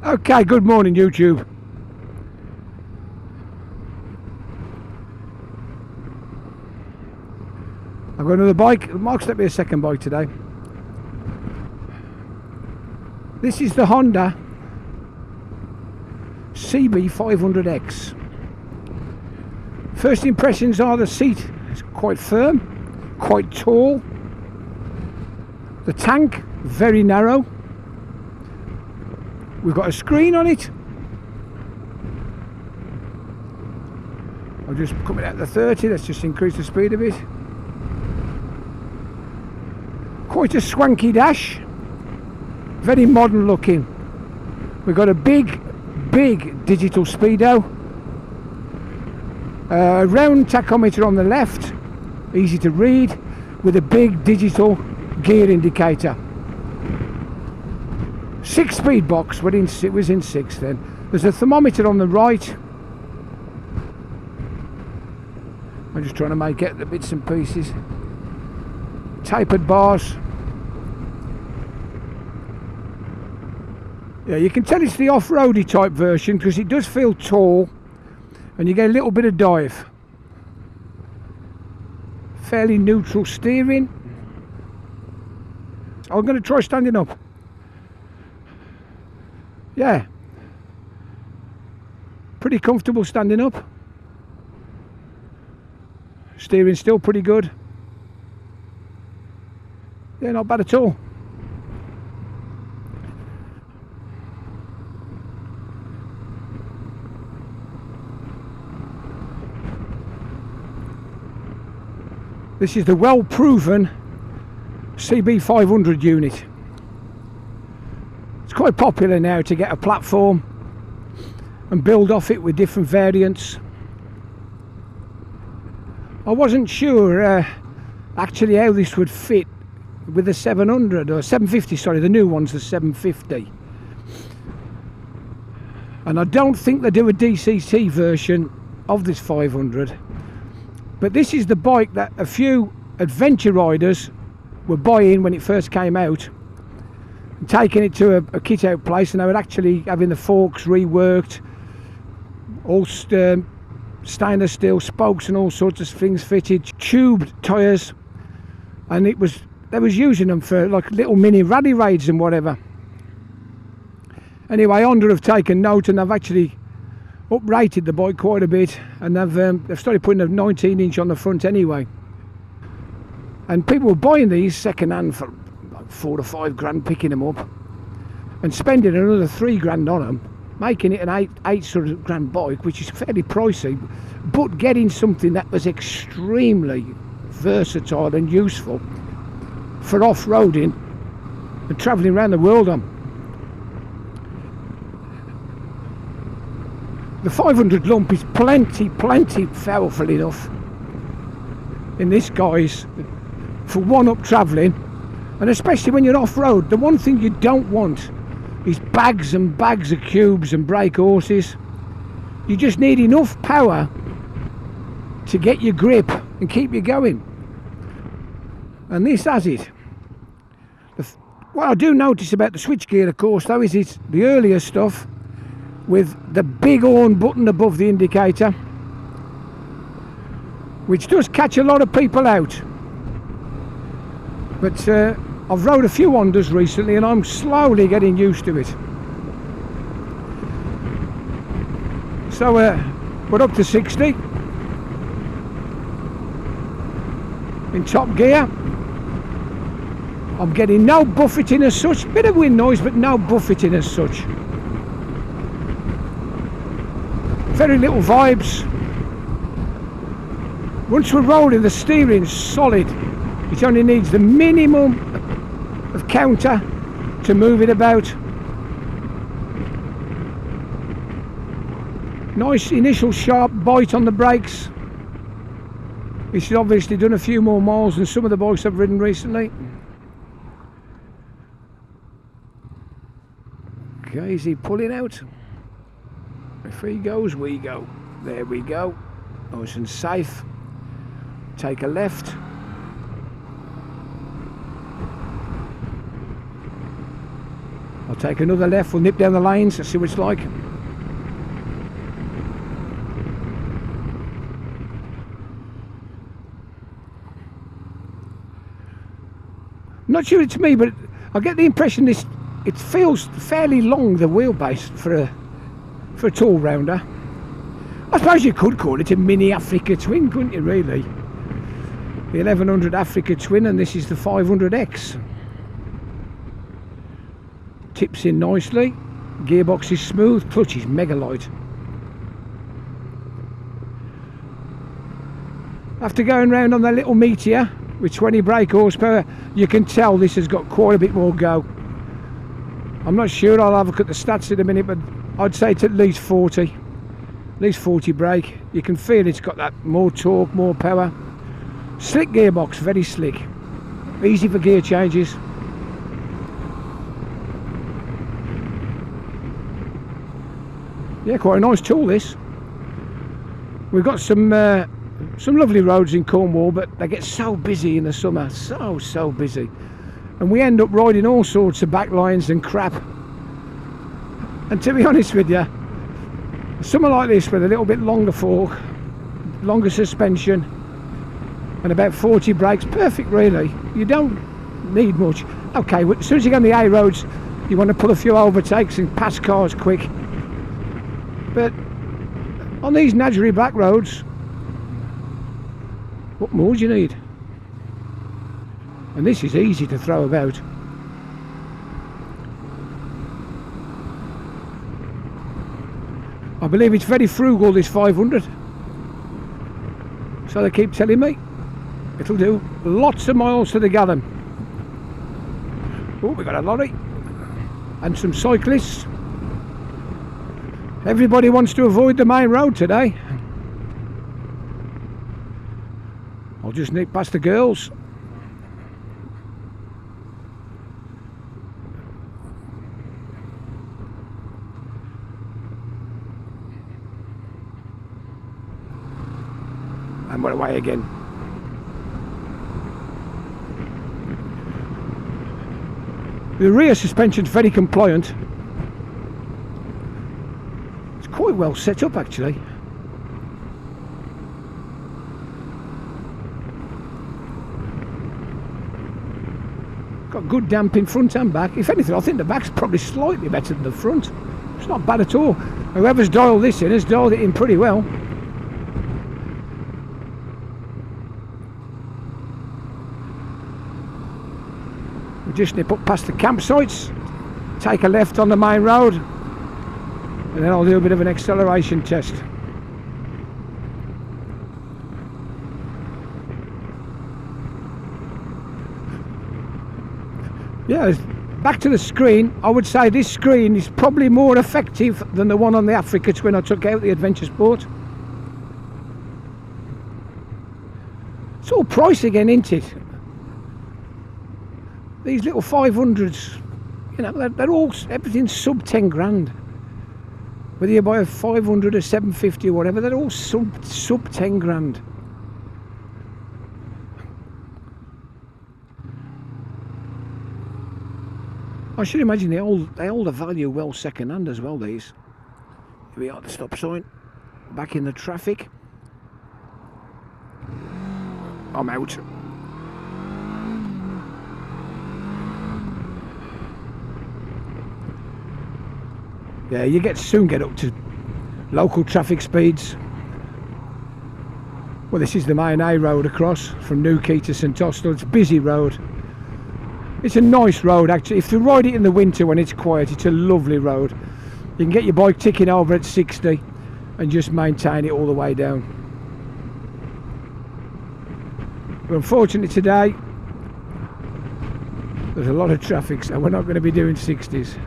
Okay, good morning YouTube. I've got another bike. Mark's let me a second bike today. This is the Honda CB500X. First impressions are the seat is quite firm, quite tall. The tank, very narrow. We've got a screen on it. I'm just coming out the 30, let's just increase the speed a bit. Quite a swanky dash, very modern looking. We've got a big digital speedo, a round tachometer on the left, easy to read, with a big digital gear indicator. 6-speed box, it was in 6 then. There's a thermometer on the right. I'm just trying to make out the bits and pieces. Tapered bars. Yeah, you can tell it's the off-roady type version because it does feel tall and you get a little bit of dive. Fairly neutral steering. I'm going to try standing up. Yeah, pretty comfortable standing up. Steering still pretty good. Yeah, not bad at all. This is the well-proven CB500 unit. It's quite popular now to get a platform and build off it with different variants. I wasn't sure actually how this would fit with the 700 or 750, sorry, the new one's the 750. And I don't think they do a DCT version of this 500. But this is the bike that a few adventure riders were buying when it first came out, and taking it to a kit out place, and they were actually having the forks reworked, all stainless steel spokes and all sorts of things fitted, tubed tyres, and they was using them for like little mini rally raids and whatever. Anyway, Honda have taken note and they've actually uprated the bike quite a bit, and they've started putting a 19-inch on the front anyway. And people were buying these second hand for like 4 to 5 grand, picking them up and spending another 3 grand on them, making it an eight sort of grand bike, which is fairly pricey, but getting something that was extremely versatile and useful for off-roading and travelling around the world on. The 500 lump is plenty powerful enough in this guise for one-up travelling, and especially when you're off-road. The one thing you don't want is bags and bags of cubes and brake horses. You just need enough power to get your grip and keep you going, and this has it. What I do notice about the switchgear, of course, though, is it's the earlier stuff with the big horn button above the indicator, which does catch a lot of people out. But I've rode a few Hondas recently and I'm slowly getting used to it. So we're up to 60 in top gear. I'm getting no buffeting as such, bit of wind noise but no buffeting as such. Very little vibes. Once we're rolling, the steering's solid. It only needs the minimum of counter to move it about. Nice initial sharp bite on the brakes. This has obviously done a few more miles than some of the bikes I've ridden recently. Okay, is he pulling out? If he goes, we go. There we go. Nice and safe. Take a left. I'll take another left, we'll nip down the lanes and see what it's like. Not sure it's me, but I get the impression it feels fairly long, the wheelbase for a tall rounder. I suppose you could call it a mini Africa Twin, couldn't you, really? The 1100 Africa Twin, and this is the 500X. Tips in nicely, gearbox is smooth, clutch is mega light. After going round on that little Meteor with 20 brake horsepower, you can tell this has got quite a bit more go. I'm not sure, I'll have a look at the stats in a minute, but I'd say it's at least 40. At least 40 brake. You can feel it's got that more torque, more power. Slick gearbox, very slick. Easy for gear changes. Yeah, quite a nice tool this. We've got some lovely roads in Cornwall, but they get so busy in the summer, so busy, and we end up riding all sorts of backlines and crap. And to be honest with you, something like this with a little bit longer fork, longer suspension, and about 40 brakes, perfect really. You don't need much. Okay, as soon as you get on the A roads, you want to pull a few overtakes and pass cars quick, but on these naturally back roads, what more do you need? And this is easy to throw about. I believe it's very frugal, this 500. So they keep telling me. It'll do lots of miles to the gallon. Oh, we got a lorry. And some cyclists. Everybody wants to avoid the main road today. I'll just nip past the girls. And we're away again. The rear suspension's very compliant. It's quite well set up actually. Got good damp in front and back. If anything, I think the back's probably slightly better than the front. It's not bad at all. Whoever's dialed this in has dialed it in pretty well. We just nip up past the campsites, take a left on the main road, and then I'll do a bit of an acceleration test. Yeah, back to the screen. I would say this screen is probably more effective than the one on the Africa Twin I took out, the Adventure Sport. It's all price again, isn't it? These little 500s, you know, they're all, everything's sub 10 grand. Whether you buy a 500 or 750 or whatever, they're all sub 10 grand. I should imagine they hold a value well second hand as well, these. Here we are at the stop sign, back in the traffic. I'm out. Yeah, you soon get up to local traffic speeds. Well, this is the main A road across from Newquay to St Austell. It's a busy road. It's a nice road actually. If you ride it in the winter when it's quiet, it's a lovely road. You can get your bike ticking over at 60 and just maintain it all the way down. But unfortunately today, there's a lot of traffic, so we're not going to be doing 60s.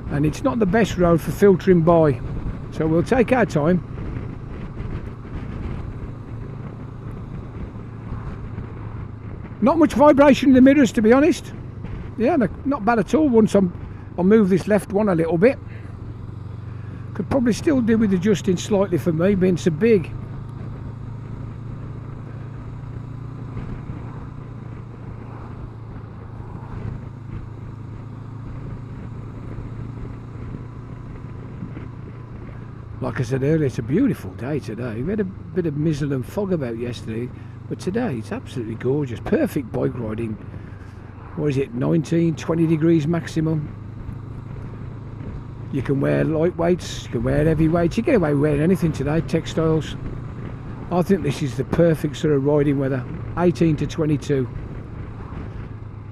And it's not the best road for filtering by, so we'll take our time. Not much vibration in the mirrors, to be honest. Yeah, not bad at all. Once I'll move this left one a little bit. Could probably still do with adjusting slightly for me, being so big. Like I said earlier, it's a beautiful day today. We had a bit of mizzle and fog about yesterday, but today it's absolutely gorgeous. Perfect bike riding. What is it, 19, 20 degrees maximum. You can wear lightweights, you can wear heavyweights, you get away with wearing anything today, textiles. I think this is the perfect sort of riding weather, 18 to 22.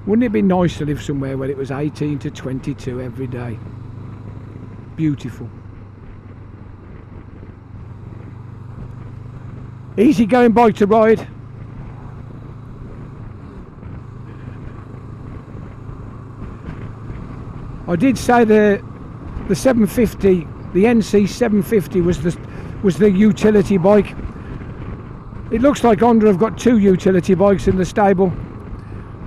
Wouldn't it be nice to live somewhere where it was 18 to 22 every day? Beautiful. Easy going bike to ride. I did say the 750, the NC 750 was the utility bike. It looks like Honda have got two utility bikes in the stable,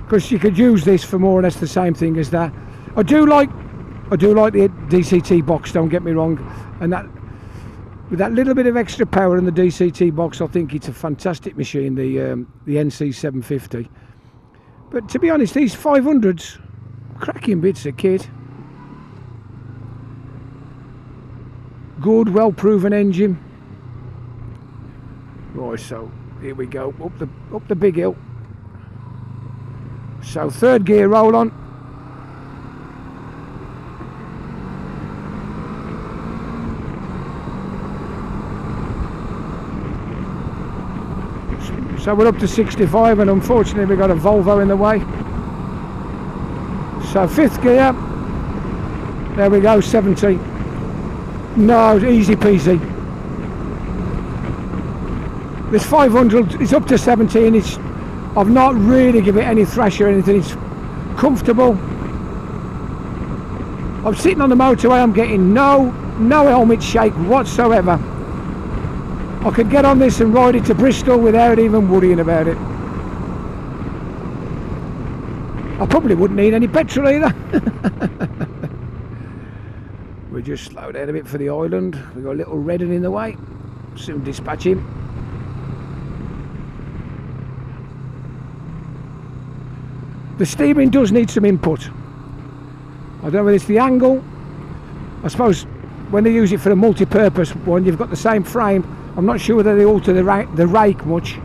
because you could use this for more or less the same thing as that. I do like the DCT box, don't get me wrong, and that with that little bit of extra power in the DCT box, I think it's a fantastic machine, the NC 750. But to be honest, these 500s, cracking bits of kit. Good, well-proven engine. Right, so here we go, up the big hill. So third gear roll on. So we're up to 65, and unfortunately we've got a Volvo in the way. So fifth gear. There we go, 70. No, easy peasy. This 500 is up to 70, and I've not really given it any thrash or anything. It's comfortable. I'm sitting on the motorway, I'm getting no helmet shake whatsoever. I could get on this and ride it to Bristol without even worrying about it. I probably wouldn't need any petrol either. We'll just slow down a bit for the island. We've got a little Redden in the way. Soon dispatch him. The steering does need some input. I don't know whether it's the angle. I suppose when they use it for a multi-purpose one, you've got the same frame. I'm not sure whether they alter the rake much.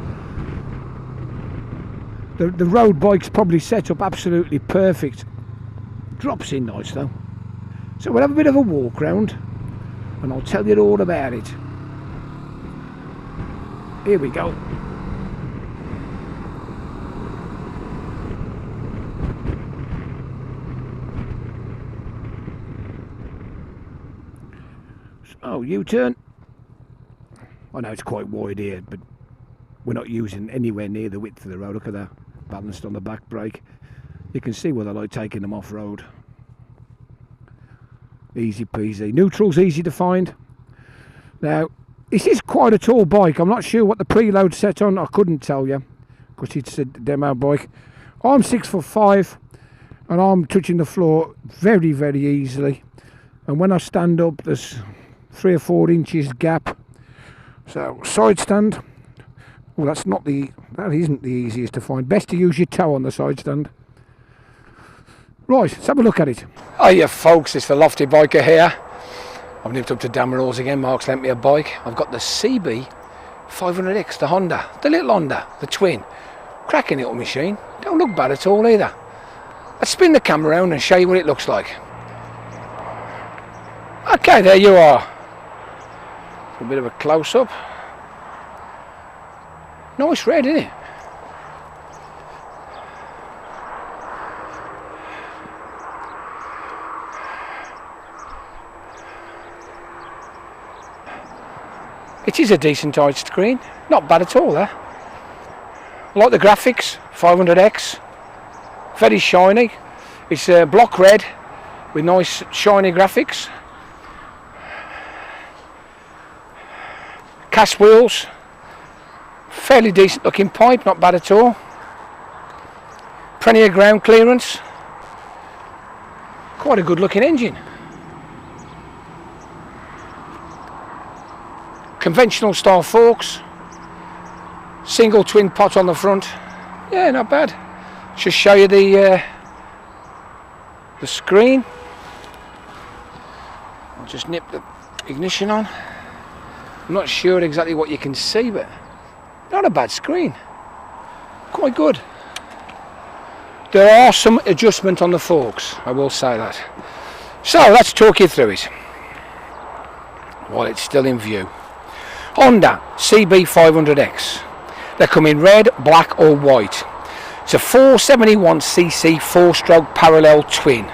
The road bike's probably set up absolutely perfect. Drops in nice though. So we'll have a bit of a walk round, and I'll tell you all about it. Here we go. So U-turn. I know it's quite wide here, but we're not using anywhere near the width of the road. Look at that, balanced on the back brake. You can see where they like taking them off road. Easy peasy. Neutral's easy to find. Now, this is quite a tall bike. I'm not sure what the preload set on. I couldn't tell you, because it's a demo bike. I'm 6'5", and I'm touching the floor very, very easily. And when I stand up, there's 3 or 4 inches gap. So side stand. Well, that isn't the easiest to find. Best to use your toe on the side stand. Right, let's have a look at it. Hiya folks, it's the Lofty Biker here. I've nipped up to Damerells again. Mark's lent me a bike. I've got the CB500X, the Honda, the little Honda, the twin. Cracking little machine. Don't look bad at all either. Let's spin the camera around and show you what it looks like. Okay, there you are. A bit of a close-up. Nice red, isn't it? It is a decent sized screen, not bad at all, I like the graphics, 500X, very shiny. It's block red with nice shiny graphics. Cast wheels, fairly decent looking pipe, not bad at all. Plenty of ground clearance. Quite a good looking engine. Conventional style forks, single twin pot on the front. Yeah, not bad. Just show you the screen. I'll just nip the ignition on. I'm not sure exactly what you can see, but not a bad screen. Quite good. There are some adjustment on the forks, I will say that. So let's talk you through it while it's still in view. Honda CB500X. They come in red, black or white. It's a 471cc 4-stroke parallel twin,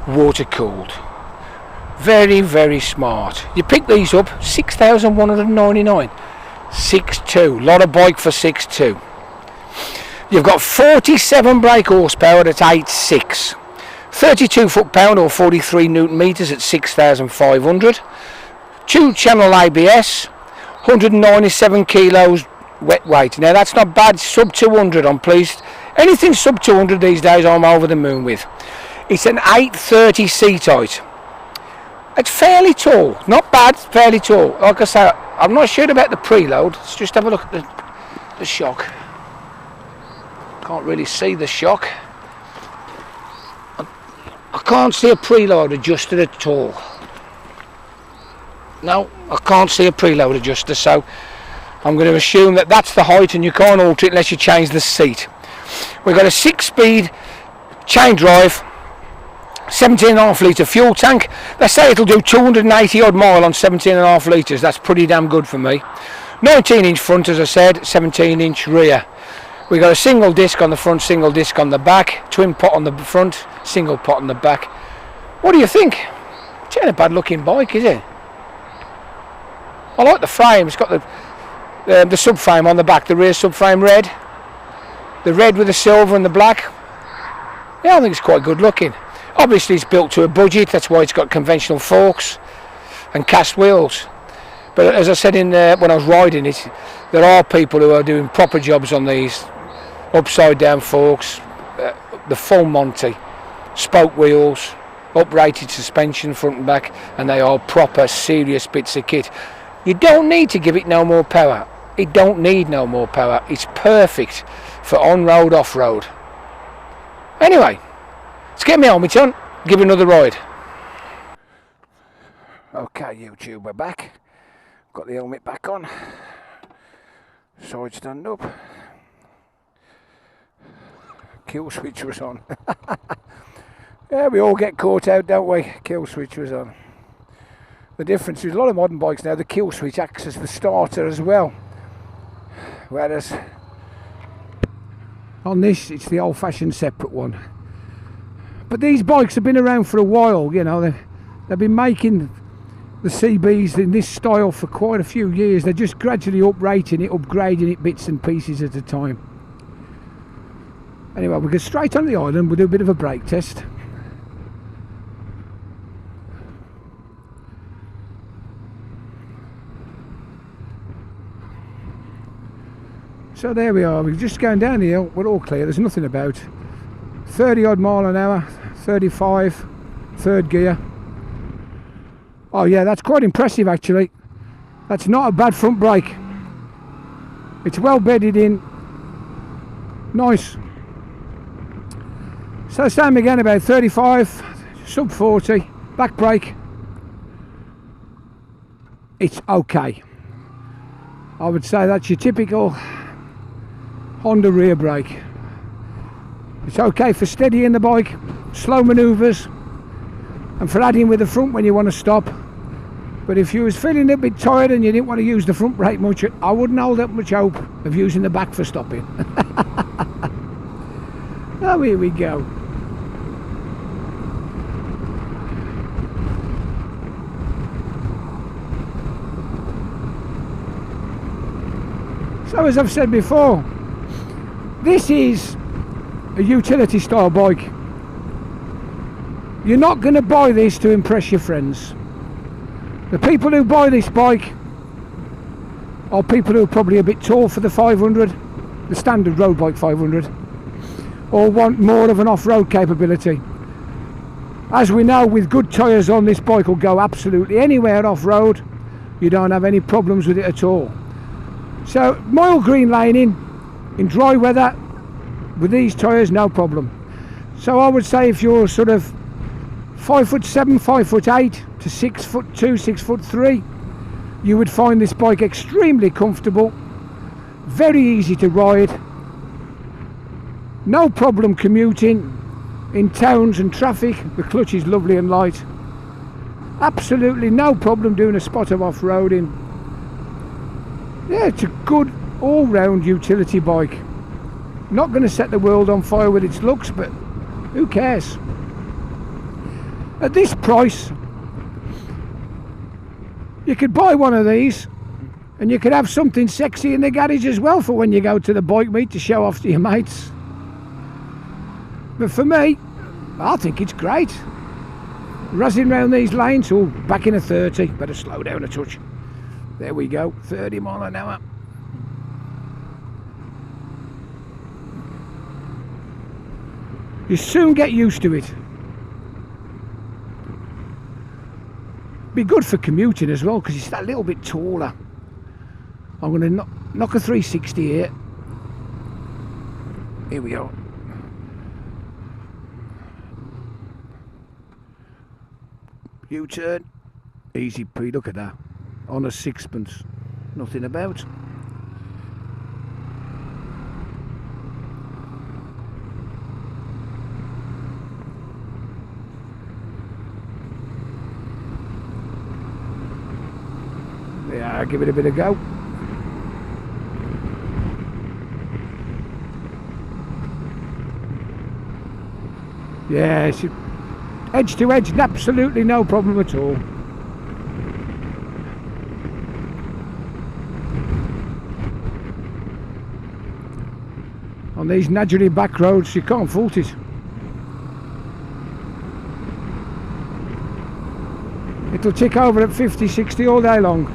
water cooled. Very, very smart. You pick these up, 6,199. 6.2, lot of bike for 6.2. You've got 47 brake horsepower at 8.6, 32 foot-pound or 43 newton meters at 6,500, 2-channel ABS, 197 kilos wet weight. Now that's not bad, sub 200, I'm pleased. Anything sub 200 these days I'm over the moon with. It's an 830 seat height. It's fairly tall, not bad, fairly tall. Like I say, I'm not sure about the preload. Let's just have a look at the shock. Can't really see the shock. I can't see a preload adjuster at all. No, I can't see a preload adjuster, so I'm going to assume that that's the height and you can't alter it unless you change the seat. We've got a 6-speed chain drive, 17.5 litre fuel tank. They say it'll do 280 odd mile on 17.5 litres. That's pretty damn good for me. 19-inch front, as I said, 17-inch rear. We've got a single disc on the front, single disc on the back, twin pot on the front, single pot on the back. What do you think? It's not a bad looking bike, is it? I like the frame. It's got the subframe on the back, the rear subframe red. The red with the silver and the black. Yeah, I think it's quite good looking. Obviously it's built to a budget, that's why it's got conventional forks and cast wheels. But as I said when I was riding it, there are people who are doing proper jobs on these. Upside down forks, the full Monty, spoke wheels, uprated suspension front and back, and they are proper serious bits of kit. You don't need to give it no more power. It don't need no more power. It's perfect for on-road, off-road. Anyway, let's get me helmet on, give it another ride. Okay, YouTube, we're back. Got the helmet back on. Side stand up. Kill switch was on. Yeah, we all get caught out, don't we? Kill switch was on. The difference is a lot of modern bikes now, the kill switch acts as the starter as well. Whereas on this, it's the old-fashioned separate one. But these bikes have been around for a while, you know. They've been making the CBs in this style for quite a few years. They're just gradually uprating it, upgrading it bits and pieces at a time. Anyway, we go straight on the island. We'll do a bit of a brake test. So there we are. We're just going down the hill. We're all clear. There's nothing about. 30 odd mile an hour, 35, third gear. Oh yeah, that's quite impressive actually. That's not a bad front brake. It's well bedded in. Nice. So same again, about 35, sub 40, back brake. It's okay. I would say that's your typical Honda rear brake. It's okay for steadying the bike, slow manoeuvres, and for adding with the front when you want to stop. But if you was feeling a bit tired and you didn't want to use the front brake much, I wouldn't hold up much hope of using the back for stopping. Oh, here we go. So as I've said before, this is a utility style bike. You're not going to buy this to impress your friends. The people who buy this bike are people who are probably a bit tall for the 500, the standard road bike 500, or want more of an off-road capability. As we know, with good tyres on, this bike will go absolutely anywhere off-road. You don't have any problems with it at all. So mild green laning in dry weather with these tyres, no problem. So I would say if you're sort of 5'7", 5'8" to 6'2", 6'3", you would find this bike extremely comfortable, very easy to ride, no problem commuting in towns and traffic. The clutch is lovely and light, absolutely no problem doing a spot of off-roading. Yeah, it's a good all-round utility bike. Not going to set the world on fire with its looks, but who cares? At this price, you could buy one of these and you could have something sexy in the garage as well for when you go to the bike meet to show off to your mates. But for me, I think it's great. Razzing round these lanes, oh, back in a 30, better slow down a touch. There we go, 30 mile an hour. You soon get used to it. Be good for commuting as well, because it's that little bit taller. I'm going to knock a 360 here. Here we go. U-turn. Easy P, look at that. On a sixpence. Nothing about. Yeah, give it a bit of go. Yeah, edge to edge, absolutely no problem at all. On these naturally back roads, you can't fault it. It'll tick over at 50, 60 all day long.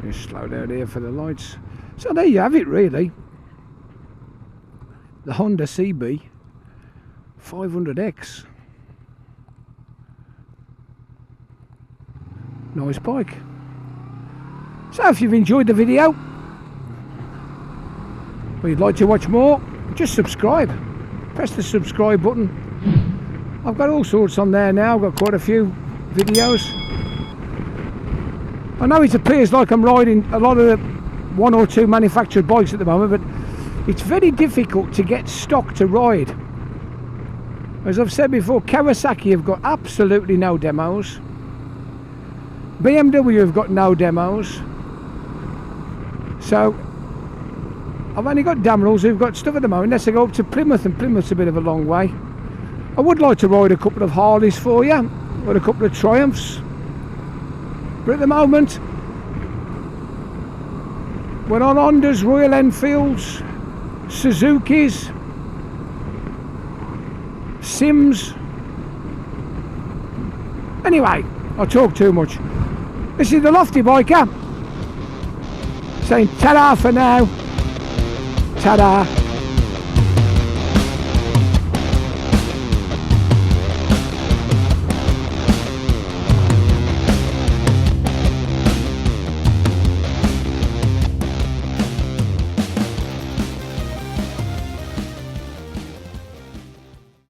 Just slow down here for the lights. So there you have it, really. The Honda CB500X. Nice bike. So if you've enjoyed the video, or you'd like to watch more, just subscribe. Press the subscribe button. I've got all sorts on there now. I've got quite a few videos. I know it appears like I'm riding a lot of the 1 or 2 manufactured bikes at the moment, but it's very difficult to get stock to ride. As I've said before, Kawasaki have got absolutely no demos. BMW have got no demos. So I've only got Damerells who've got stuff at the moment, unless I go up to Plymouth, and Plymouth's a bit of a long way. I would like to ride a couple of Harleys for you, or a couple of Triumphs. But at the moment, we're on Hondas, Royal Enfields, Suzuki's, Sims. Anyway, I talk too much. This is the Lofty Biker saying ta-da for now. Ta-da.